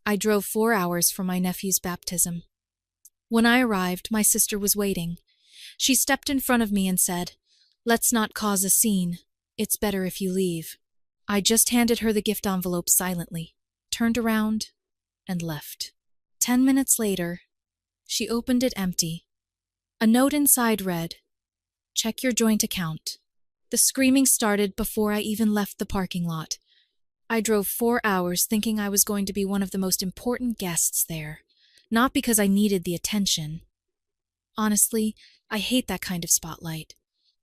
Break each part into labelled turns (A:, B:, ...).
A: I drove 4 hours for my nephew's baptism. When I arrived, my sister was waiting. She stepped in front of me and said, "Let's not cause a scene. It's better if you leave." I just handed her the gift envelope silently, turned around, and left. 10 minutes later, she opened it empty. A note inside read, "Check your joint account." The screaming started before I even left the parking lot. I drove 4 hours thinking I was going to be one of the most important guests there, not because I needed the attention. Honestly, I hate that kind of spotlight,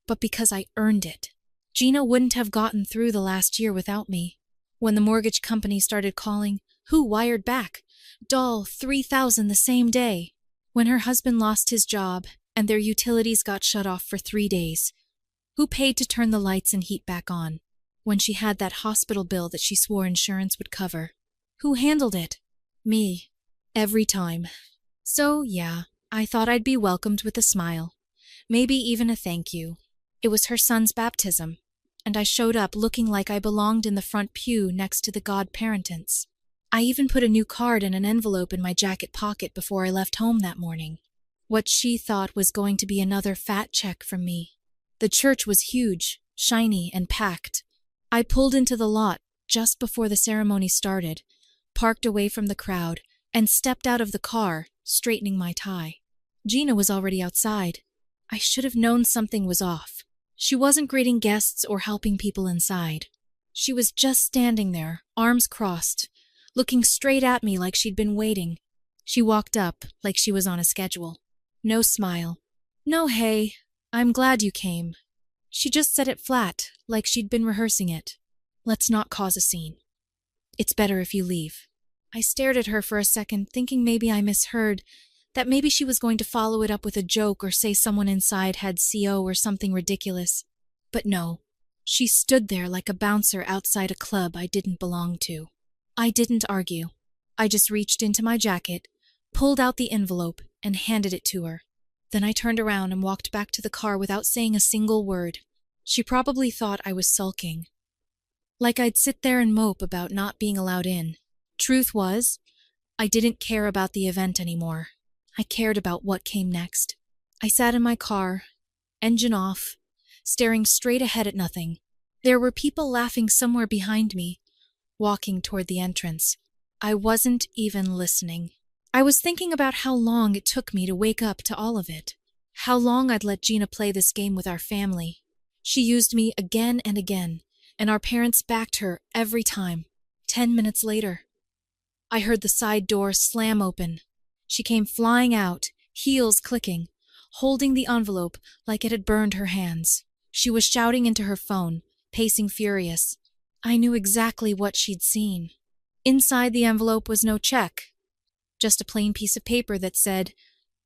A: but because I earned it. Gina wouldn't have gotten through the last year without me. When the mortgage company started calling, who wired back? Doll, $3,000 the same day. When her husband lost his job and their utilities got shut off for 3 days, who paid to turn the lights and heat back on? When she had that hospital bill that she swore insurance would cover, who handled it? Me. Every time. So, yeah, I thought I'd be welcomed with a smile. Maybe even a thank you. It was her son's baptism, and I showed up looking like I belonged in the front pew next to the godparentants. I even put a new card in an envelope in my jacket pocket before I left home that morning. What she thought was going to be another fat check from me. The church was huge, shiny, and packed. I pulled into the lot just before the ceremony started, parked away from the crowd, and stepped out of the car, straightening my tie. Gina was already outside. I should have known something was off. She wasn't greeting guests or helping people inside. She was just standing there, arms crossed, looking straight at me like she'd been waiting. She walked up like she was on a schedule. No smile. No hey, I'm glad you came. She just said it flat, like she'd been rehearsing it. Let's not cause a scene. It's better if you leave. I stared at her for a second, thinking maybe I misheard, that maybe she was going to follow it up with a joke or say someone inside had CO or something ridiculous. But no, she stood there like a bouncer outside a club I didn't belong to. I didn't argue. I just reached into my jacket, pulled out the envelope, and handed it to her. Then I turned around and walked back to the car without saying a single word. She probably thought I was sulking. Like I'd sit there and mope about not being allowed in. Truth was, I didn't care about the event anymore. I cared about what came next. I sat in my car, engine off, staring straight ahead at nothing. There were people laughing somewhere behind me, walking toward the entrance. I wasn't even listening. I was thinking about how long it took me to wake up to all of it. How long I'd let Gina play this game with our family. She used me again and again, and our parents backed her every time. 10 minutes later, I heard the side door slam open. She came flying out, heels clicking, holding the envelope like it had burned her hands. She was shouting into her phone, pacing furious. I knew exactly what she'd seen. Inside the envelope was no check. Just a plain piece of paper that said,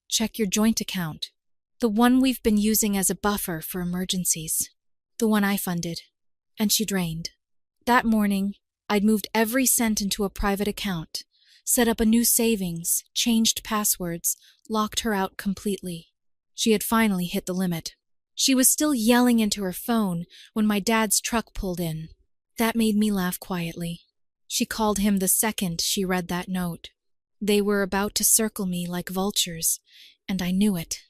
A: "Check your joint account." The one we've been using as a buffer for emergencies. The one I funded. And she drained. That morning, I'd moved every cent into a private account, set up a new savings, changed passwords, locked her out completely. She had finally hit the limit. She was still yelling into her phone when my dad's truck pulled in. That made me laugh quietly. She called him the second she read that note. They were about to circle me like vultures, and I knew it.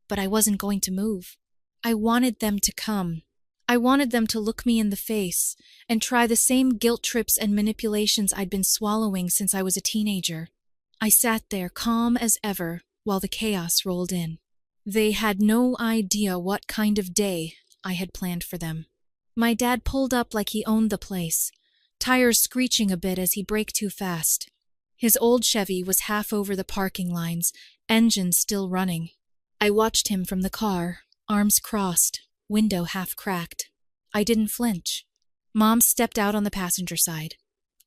A: But I wasn't going to move. I wanted them to come. I wanted them to look me in the face and try the same guilt trips and manipulations I'd been swallowing since I was a teenager. I sat there calm as ever while the chaos rolled in. They had no idea what kind of day I had planned for them. My dad pulled up like he owned the place, tires screeching a bit as he braked too fast. His old Chevy was half over the parking lines, engine still running. I watched him from the car, arms crossed, window half cracked. I didn't flinch. Mom stepped out on the passenger side,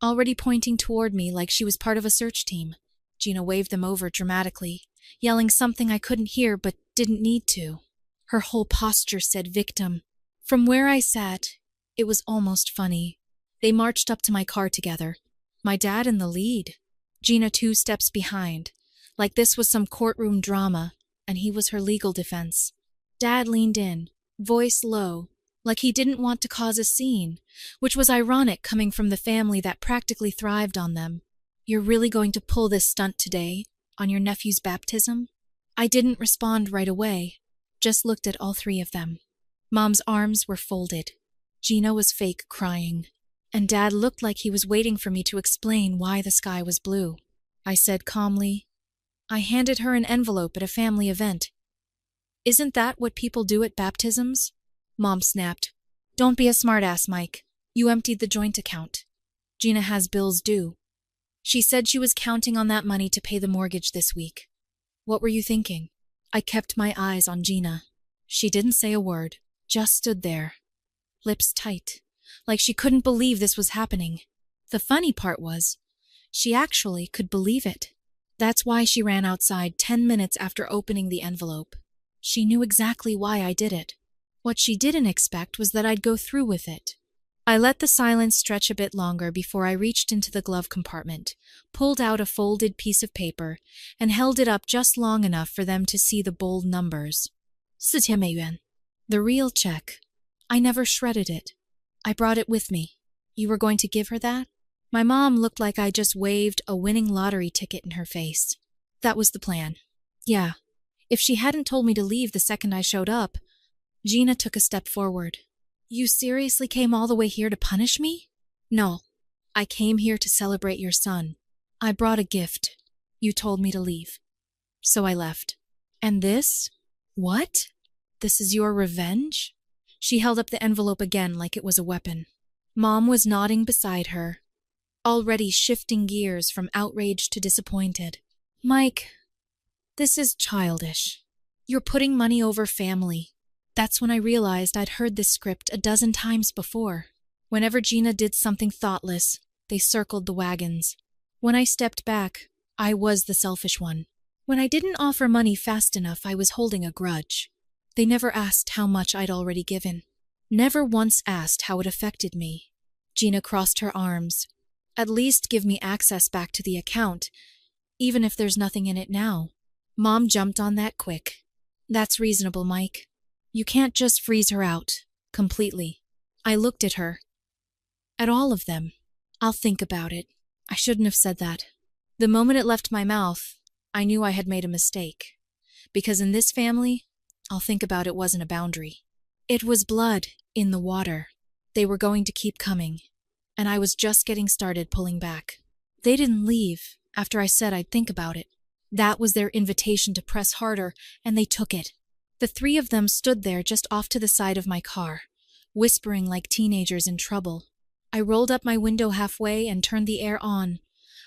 A: already pointing toward me like she was part of a search team. Gina waved them over dramatically, yelling something I couldn't hear but didn't need to. Her whole posture said victim. From where I sat, it was almost funny. They marched up to my car together, my dad in the lead. Gina 2 steps behind, like this was some courtroom drama, and he was her legal defense. Dad leaned in, voice low, like he didn't want to cause a scene, which was ironic coming from the family that practically thrived on them. You're really going to pull this stunt today, on your nephew's baptism? I didn't respond right away, just looked at all three of them. Mom's arms were folded. Gina was fake crying, and Dad looked like he was waiting for me to explain why the sky was blue. I said calmly, I handed her an envelope at a family event. Isn't that what people do at baptisms? Mom snapped. Don't be a smartass, Mike. You emptied the joint account. Gina has bills due. She said she was counting on that money to pay the mortgage this week. What were you thinking? I kept my eyes on Gina. She didn't say a word, just stood there, lips tight, like she couldn't believe this was happening. The funny part was, she actually could believe it. That's why she ran outside 10 minutes after opening the envelope. She knew exactly why I did it. What she didn't expect was that I'd go through with it. I let the silence stretch a bit longer before I reached into the glove compartment, pulled out a folded piece of paper, and held it up just long enough for them to see the bold numbers. 4000美元. The real check. I never shredded it. I brought it with me. You were going to give her that? My mom looked like I just waved a winning lottery ticket in her face. That was the plan. Yeah. If she hadn't told me to leave the second I showed up. Gina took a step forward. You seriously came all the way here to punish me? No. I came here to celebrate your son. I brought a gift. You told me to leave. So I left. And this? What? This is your revenge? She held up the envelope again like it was a weapon. Mom was nodding beside her, already shifting gears from outraged to disappointed. Mike, this is childish. You're putting money over family. That's when I realized I'd heard this script a dozen times before. Whenever Gina did something thoughtless, they circled the wagons. When I stepped back, I was the selfish one. When I didn't offer money fast enough, I was holding a grudge. They never asked how much I'd already given. Never once asked how it affected me. Gina crossed her arms. At least give me access back to the account, even if there's nothing in it now. Mom jumped on that quick. That's reasonable, Mike. You can't just freeze her out, completely. I looked at her. At all of them. I'll think about it. I shouldn't have said that. The moment it left my mouth, I knew I had made a mistake. Because in this family, I'll think about it wasn't a boundary. It was blood in the water. They were going to keep coming, and I was just getting started pulling back. They didn't leave after I said I'd think about it. That was their invitation to press harder, and they took it. The three of them stood there just off to the side of my car, whispering like teenagers in trouble. I rolled up my window halfway and turned the air on,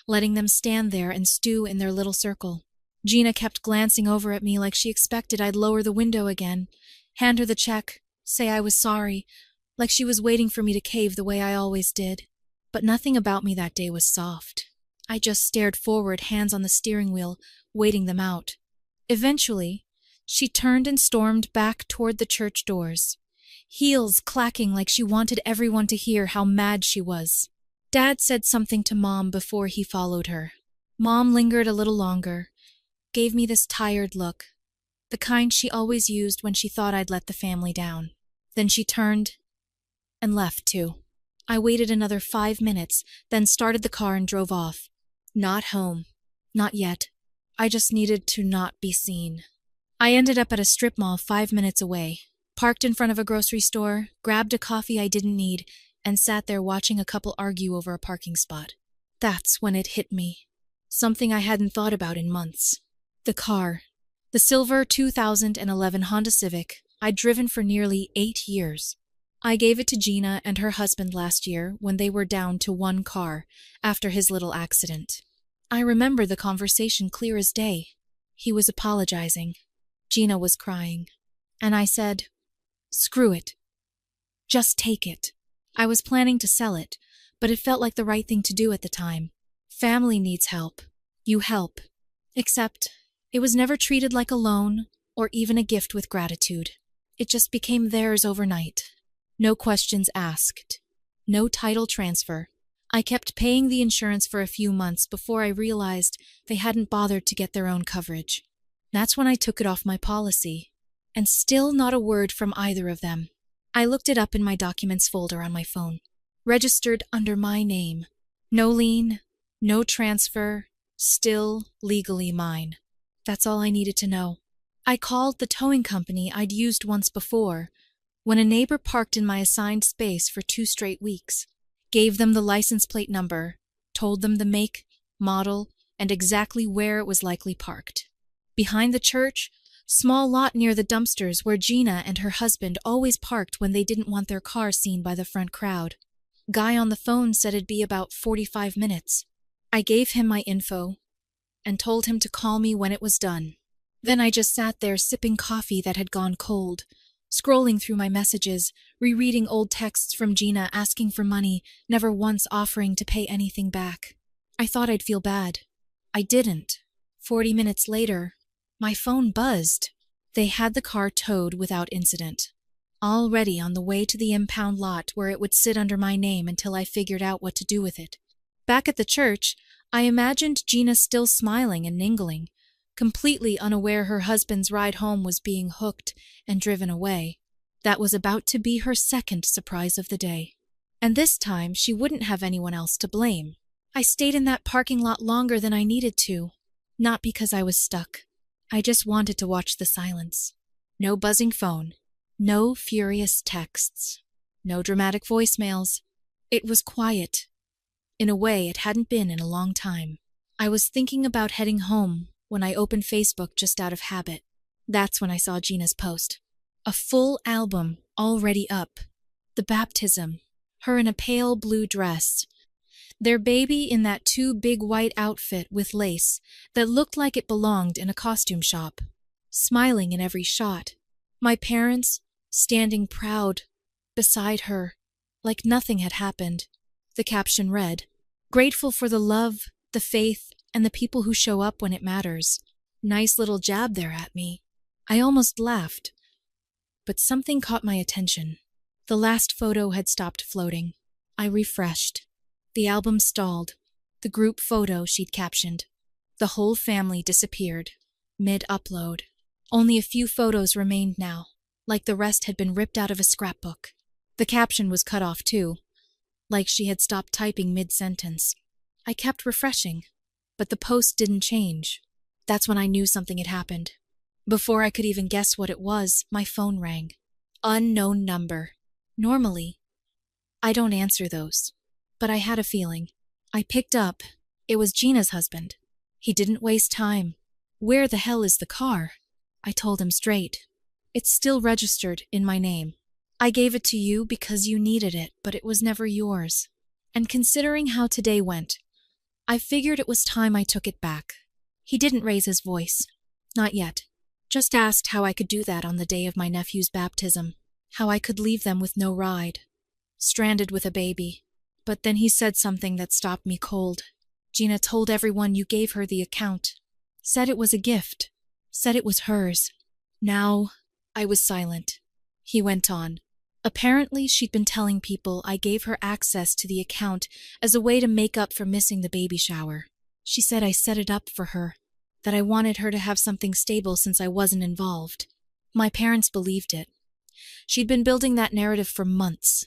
A: letting them stand there and stew in their little circle. Gina kept glancing over at me like she expected I'd lower the window again, hand her the check, say I was sorry, like she was waiting for me to cave the way I always did. But nothing about me that day was soft. I just stared forward, hands on the steering wheel, waiting them out. Eventually, she turned and stormed back toward the church doors, heels clacking like she wanted everyone to hear how mad she was. Dad said something to Mom before he followed her. Mom lingered a little longer, gave me this tired look, the kind she always used when she thought I'd let the family down. Then she turned and left too. I waited another 5 minutes, then started the car and drove off. Not home. Not yet. I just needed to not be seen. I ended up at a strip mall 5 minutes away, parked in front of a grocery store, grabbed a coffee I didn't need, and sat there watching a couple argue over a parking spot. That's when it hit me. Something I hadn't thought about in months. The car. The silver 2011 Honda Civic I'd driven for nearly 8 years. I gave it to Gina and her husband last year when they were down to one car after his little accident. I remember the conversation clear as day. He was apologizing. Gina was crying. And I said, "Screw it. Just take it." I was planning to sell it, but it felt like the right thing to do at the time. Family needs help. You help. Except, it was never treated like a loan or even a gift with gratitude. It just became theirs overnight. No questions asked. No title transfer. I kept paying the insurance for a few months before I realized they hadn't bothered to get their own coverage. That's when I took it off my policy. And still not a word from either of them. I looked it up in my documents folder on my phone. Registered under my name. No lien, No transfer, still legally mine. That's all I needed to know. I called the towing company I'd used once before, when a neighbor parked in my assigned space for 2 straight weeks. Gave them the license plate number, told them the make, model, and exactly where it was likely parked. Behind the church, small lot near the dumpsters where Gina and her husband always parked when they didn't want their car seen by the front crowd. Guy on the phone said it'd be about 45 minutes. I gave him my info and told him to call me when it was done. Then I just sat there sipping coffee that had gone cold, scrolling through my messages, rereading old texts from Gina asking for money, never once offering to pay anything back. I thought I'd feel bad. I didn't. 40 minutes later, my phone buzzed. They had the car towed without incident, already on the way to the impound lot where it would sit under my name until I figured out what to do with it. Back at the church, I imagined Gina still smiling and mingling, completely unaware her husband's ride home was being hooked and driven away. That was about to be her second surprise of the day. And this time, she wouldn't have anyone else to blame. I stayed in that parking lot longer than I needed to, not because I was stuck. I just wanted to watch the silence. No buzzing phone, no furious texts, no dramatic voicemails. It was quiet. In a way it hadn't been in a long time. I was thinking about heading home when I opened Facebook just out of habit. That's when I saw Gina's post. A full album already up. The baptism, her in a pale blue dress. Their baby in that too big white outfit with lace that looked like it belonged in a costume shop. Smiling in every shot. My parents standing proud beside her, like nothing had happened. The caption read, "Grateful for the love, the faith, and the people who show up when it matters." Nice little jab there at me. I almost laughed, but something caught my attention. The last photo had stopped floating. I refreshed. The album stalled. The group photo she'd captioned. The whole family disappeared, mid-upload. Only a few photos remained now, like the rest had been ripped out of a scrapbook. The caption was cut off too, like she had stopped typing mid-sentence. I kept refreshing, but the post didn't change. That's when I knew something had happened. Before I could even guess what it was, my phone rang. Unknown number. Normally, I don't answer those, but I had a feeling. I picked up. It was Gina's husband. He didn't waste time. "Where the hell is the car?" I told him straight. "It's still registered in my name. I gave it to you because you needed it, but it was never yours. And considering how today went, I figured it was time I took it back." He didn't raise his voice. Not yet. Just asked how I could do that on the day of my nephew's baptism. How I could leave them with no ride. Stranded with a baby. But then he said something that stopped me cold. "Gina told everyone you gave her the account. Said it was a gift. Said it was hers." Now, I was silent. He went on. "Apparently she'd been telling people I gave her access to the account as a way to make up for missing the baby shower. She said I set it up for her, that I wanted her to have something stable since I wasn't involved. My parents believed it. She'd been building that narrative for months.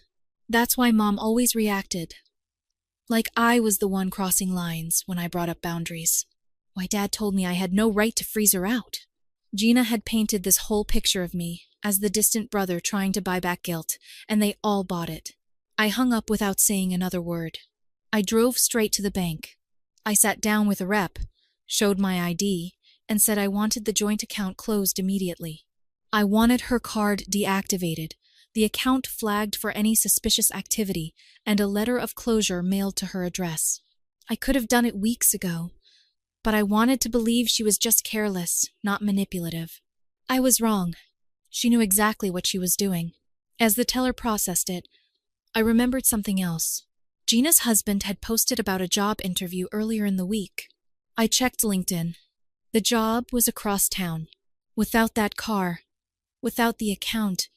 A: That's why Mom always reacted like I was the one crossing lines when I brought up boundaries. Why Dad told me I had no right to freeze her out. Gina had painted this whole picture of me as the distant brother trying to buy back guilt, and they all bought it. I hung up without saying another word. I drove straight to the bank. I sat down with a rep, showed my ID, and said I wanted the joint account closed immediately. I wanted her card deactivated, the account flagged for any suspicious activity, and a letter of closure mailed to her address. I could have done it weeks ago, but I wanted to believe she was just careless, not manipulative. I was wrong. She knew exactly what she was doing. As the teller processed it, I remembered something else. Gina's husband had posted about a job interview earlier in the week. I checked LinkedIn. The job was across town. Without that car, without the account,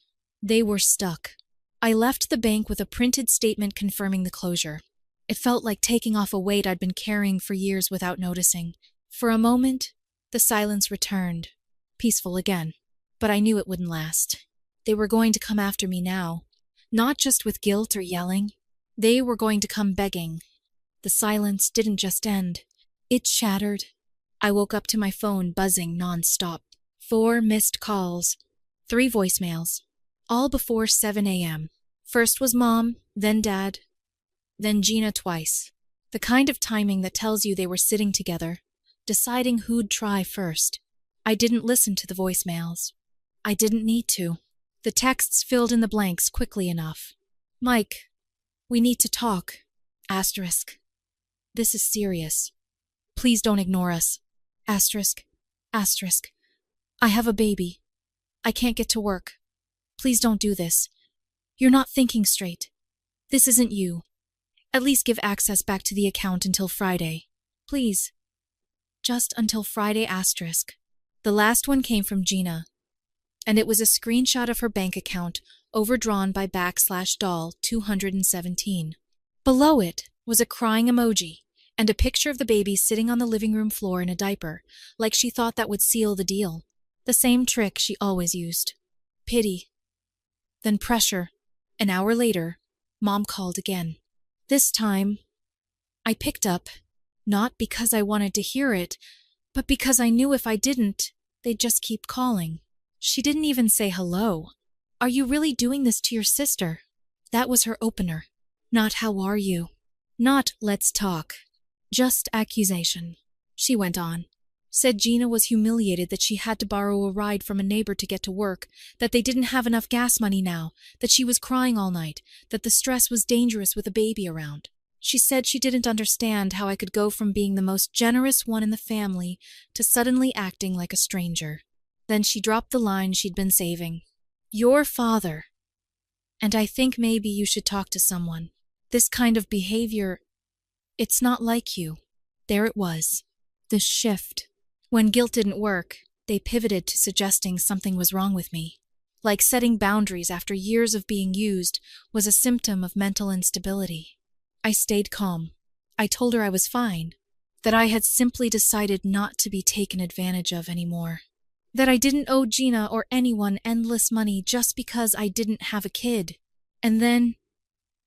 A: they were stuck. I left the bank with a printed statement confirming the closure. It felt like taking off a weight I'd been carrying for years without noticing. For a moment, the silence returned, peaceful again. But I knew it wouldn't last. They were going to come after me now. Not just with guilt or yelling. They were going to come begging. The silence didn't just end. It shattered. I woke up to my phone buzzing nonstop. 4 missed calls. 3 voicemails. All before 7 a.m. First was Mom, then Dad, then Gina twice. The kind of timing that tells you they were sitting together, deciding who'd try first. I didn't listen to the voicemails. I didn't need to. The texts filled in the blanks quickly enough. Mike, we need to talk. Asterisk. This is serious. Please don't ignore us. Asterisk. Asterisk. I have a baby. I can't get to work. Please don't do this. You're not thinking straight. This isn't you. At least give access back to the account until Friday. Please. Just until Friday asterisk. The last one came from Gina, and it was a screenshot of her bank account overdrawn by /doll 217. Below it was a crying emoji and a picture of the baby sitting on the living room floor in a diaper, like she thought that would seal the deal. The same trick she always used. Pity. Then pressure. An hour later, Mom called again. This time, I picked up, not because I wanted to hear it, but because I knew if I didn't, they'd just keep calling. She didn't even say hello. Are you really doing this to your sister? That was her opener. Not how are you? Not let's talk. Just accusation. She went on. Said Gina was humiliated that she had to borrow a ride from a neighbor to get to work, that they didn't have enough gas money now, that she was crying all night, that the stress was dangerous with a baby around. She said she didn't understand how I could go from being the most generous one in the family to suddenly acting like a stranger. Then she dropped the line she'd been saving. Your father. And I think maybe you should talk to someone. This kind of behavior, it's not like you. There it was. The shift. When guilt didn't work, they pivoted to suggesting something was wrong with me. Like setting boundaries after years of being used was a symptom of mental instability. I stayed calm. I told her I was fine, that I had simply decided not to be taken advantage of anymore, that I didn't owe Gina or anyone endless money just because I didn't have a kid. And then,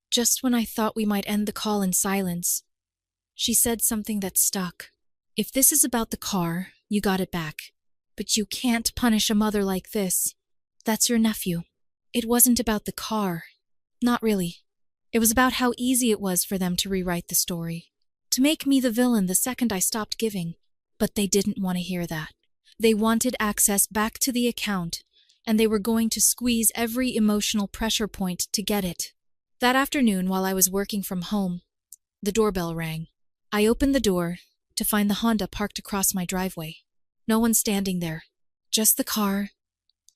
A: just when I thought we might end the call in silence, she said something that stuck. If this is about the car, you got it back. But you can't punish a mother like this. That's your nephew. It wasn't about the car. Not really. It was about how easy it was for them to rewrite the story. To make me the villain the second I stopped giving. But they didn't want to hear that. They wanted access back to the account, and they were going to squeeze every emotional pressure point to get it. That afternoon, while I was working from home, the doorbell rang. I opened the door to find the Honda parked across my driveway. No one standing there, just the car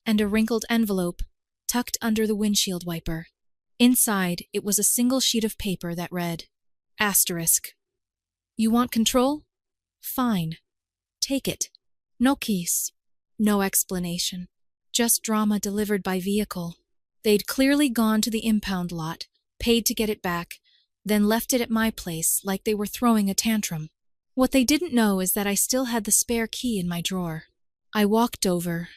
A: and a wrinkled envelope tucked under the windshield wiper. Inside, it was a single sheet of paper that read, asterisk. You want control? Fine. Take it. No keys. No explanation. Just drama delivered by vehicle. They'd clearly gone to the impound lot, paid to get it back, then left it at my place like they were throwing a tantrum. What they didn't know is that I still had the spare key in my drawer. I walked over,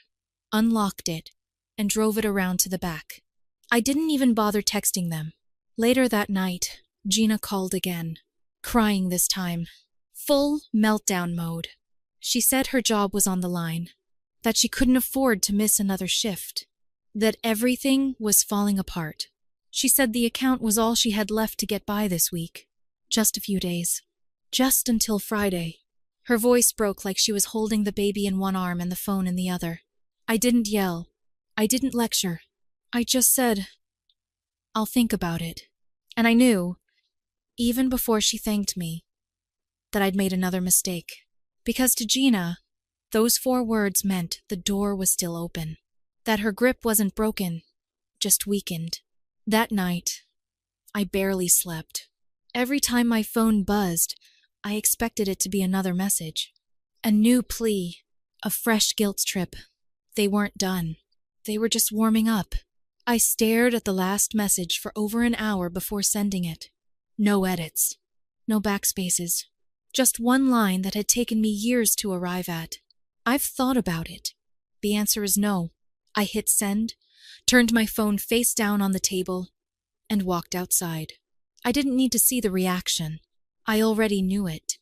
A: unlocked it, and drove it around to the back. I didn't even bother texting them. Later that night, Gina called again, crying this time. Full meltdown mode. She said her job was on the line, that she couldn't afford to miss another shift, that everything was falling apart. She said the account was all she had left to get by this week. Just a few days. Just until Friday. Her voice broke like she was holding the baby in one arm and the phone in the other. I didn't yell. I didn't lecture. I just said, I'll think about it. And I knew, even before she thanked me, that I'd made another mistake. Because to Gina, those 4 words meant the door was still open. That her grip wasn't broken, just weakened. That night, I barely slept. Every time my phone buzzed, I expected it to be another message. A new plea. A fresh guilt trip. They weren't done. They were just warming up. I stared at the last message for over an hour before sending it. No edits. No backspaces. Just one line that had taken me years to arrive at. I've thought about it. The answer is no. I hit send, turned my phone face down on the table, and walked outside. I didn't need to see the reaction. I already knew it.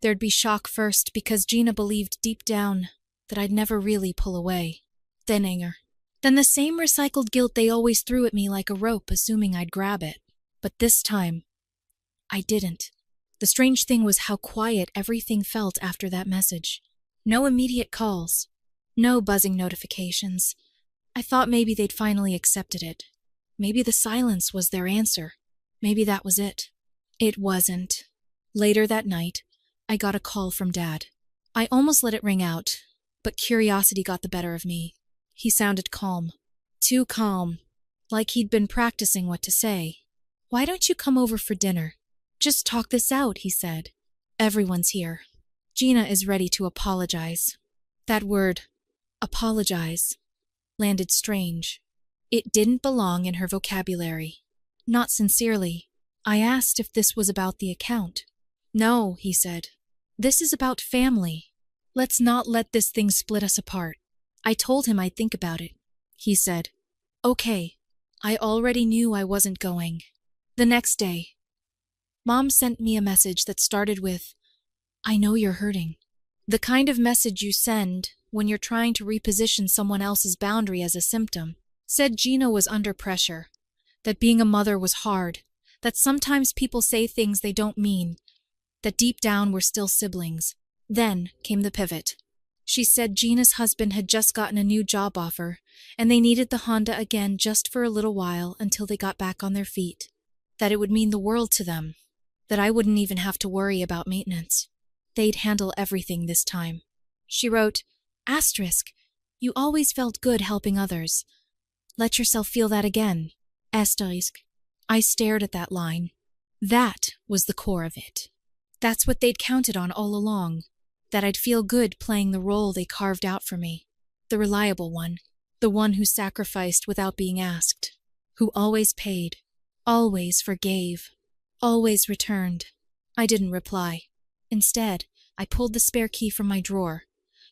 A: There'd be shock first because Gina believed deep down that I'd never really pull away. Then anger. Then the same recycled guilt they always threw at me like a rope, assuming I'd grab it. But this time, I didn't. The strange thing was how quiet everything felt after that message. No immediate calls. No buzzing notifications. I thought maybe they'd finally accepted it. Maybe the silence was their answer. Maybe that was it. It wasn't. Later that night, I got a call from Dad. I almost let it ring out, but curiosity got the better of me. He sounded calm. Too calm. Like he'd been practicing what to say. "Why don't you come over for dinner? Just talk this out," he said. "Everyone's here. Gina is ready to apologize." That word, apologize, landed strange. It didn't belong in her vocabulary. Not sincerely. I asked if this was about the account. "No," he said. "This is about family. Let's not let this thing split us apart." I told him I'd think about it. He said, "Okay." I already knew I wasn't going. The next day, Mom sent me a message that started with, "I know you're hurting." The kind of message you send when you're trying to reposition someone else's boundary as a symptom. Said Gina was under pressure, that being a mother was hard, that sometimes people say things they don't mean, that deep down we're still siblings. Then came the pivot. She said Gina's husband had just gotten a new job offer, and they needed the Honda again just for a little while until they got back on their feet. That it would mean the world to them. That I wouldn't even have to worry about maintenance. They'd handle everything this time. She wrote, "Asterisk, you always felt good helping others. Let yourself feel that again. Asterisk." I stared at that line. That was the core of it. That's what they'd counted on all along. That I'd feel good playing the role they carved out for me. The reliable one. The one who sacrificed without being asked. Who always paid. Always forgave. Always returned. I didn't reply. Instead, I pulled the spare key from my drawer,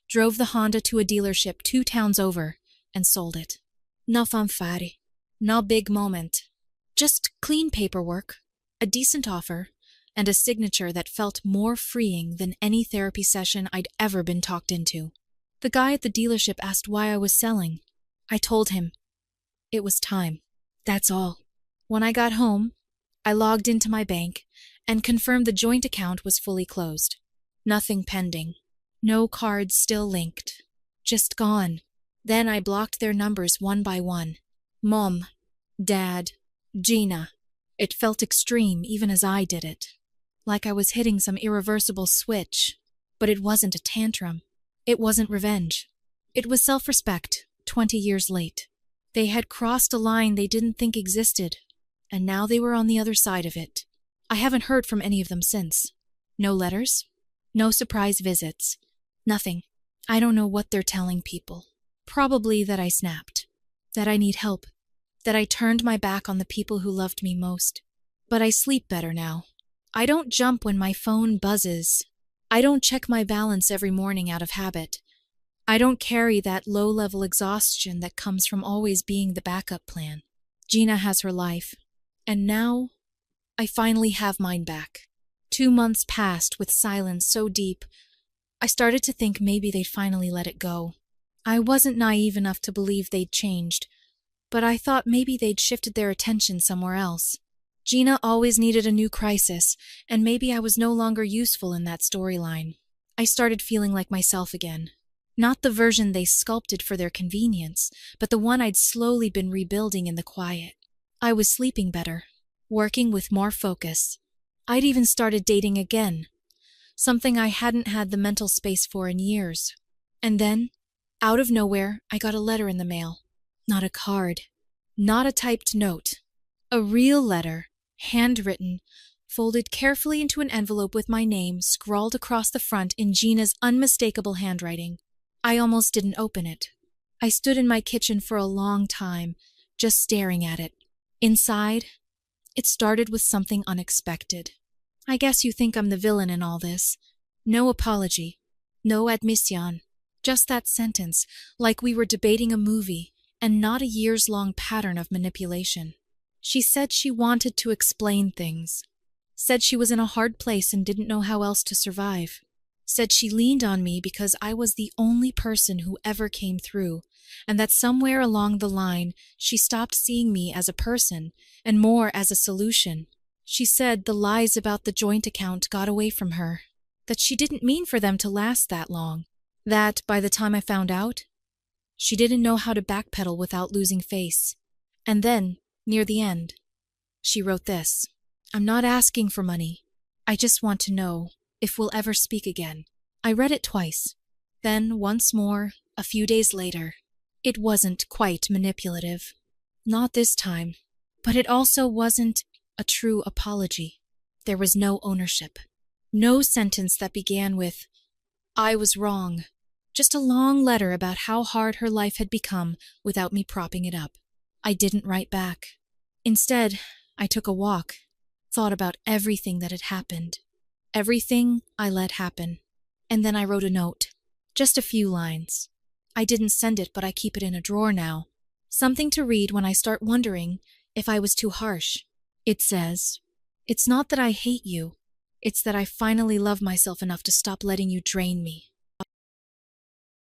A: drove the Honda to a dealership 2 towns over, and sold it. No fanfare. No big moment. Just clean paperwork, a decent offer, and a signature that felt more freeing than any therapy session I'd ever been talked into. The guy at the dealership asked why I was selling. I told him it was time. That's all. When I got home, I logged into my bank and confirmed the joint account was fully closed. Nothing pending. No cards still linked. Just gone. Then I blocked their numbers one by one. Mom, Dad, Gina. It felt extreme even as I did it. Like I was hitting some irreversible switch. But it wasn't a tantrum. It wasn't revenge. It was self-respect, 20 years late. They had crossed a line they didn't think existed, and now they were on the other side of it. I haven't heard from any of them since. No letters. No surprise visits. Nothing. I don't know what they're telling people. Probably that I snapped. That I need help. That I turned my back on the people who loved me most. But I sleep better now. I don't jump when my phone buzzes. I don't check my balance every morning out of habit. I don't carry that low-level exhaustion that comes from always being the backup plan. Gina has her life. And now, I finally have mine back. 2 months passed with silence so deep, I started to think maybe they'd finally let it go. I wasn't naive enough to believe they'd changed, but I thought maybe they'd shifted their attention somewhere else. Gina always needed a new crisis, and maybe I was no longer useful in that storyline. I started feeling like myself again. Not the version they sculpted for their convenience, but the one I'd slowly been rebuilding in the quiet. I was sleeping better, working with more focus. I'd even started dating again, something I hadn't had the mental space for in years. And then, out of nowhere, I got a letter in the mail. Not a card. Not a typed note. A real letter, handwritten, folded carefully into an envelope with my name scrawled across the front in Gina's unmistakable handwriting. I almost didn't open it. I stood in my kitchen for a long time, just staring at it. Inside, it started with something unexpected. I guess you think I'm the villain in all this. No apology. No admission. Just that sentence, like we were debating a movie, and not a years-long pattern of manipulation. She said she wanted to explain things. Said she was in a hard place and didn't know how else to survive. Said she leaned on me because I was the only person who ever came through, and that somewhere along the line she stopped seeing me as a person and more as a solution. She said the lies about the joint account got away from her, that she didn't mean for them to last that long, that by the time I found out, she didn't know how to backpedal without losing face. And then, near the end, she wrote this: "I'm not asking for money. I just want to know if we'll ever speak again." I read it twice, then once more, a few days later. It wasn't quite manipulative. Not this time. But it also wasn't a true apology. There was no ownership. No sentence that began with, "I was wrong." Just a long letter about how hard her life had become without me propping it up. I didn't write back. Instead, I took a walk, thought about everything that had happened. Everything I let happen. And then I wrote a note. Just a few lines. I didn't send it, but I keep it in a drawer now. Something to read when I start wondering if I was too harsh. It says, "It's not that I hate you. It's that I finally love myself enough to stop letting you drain me."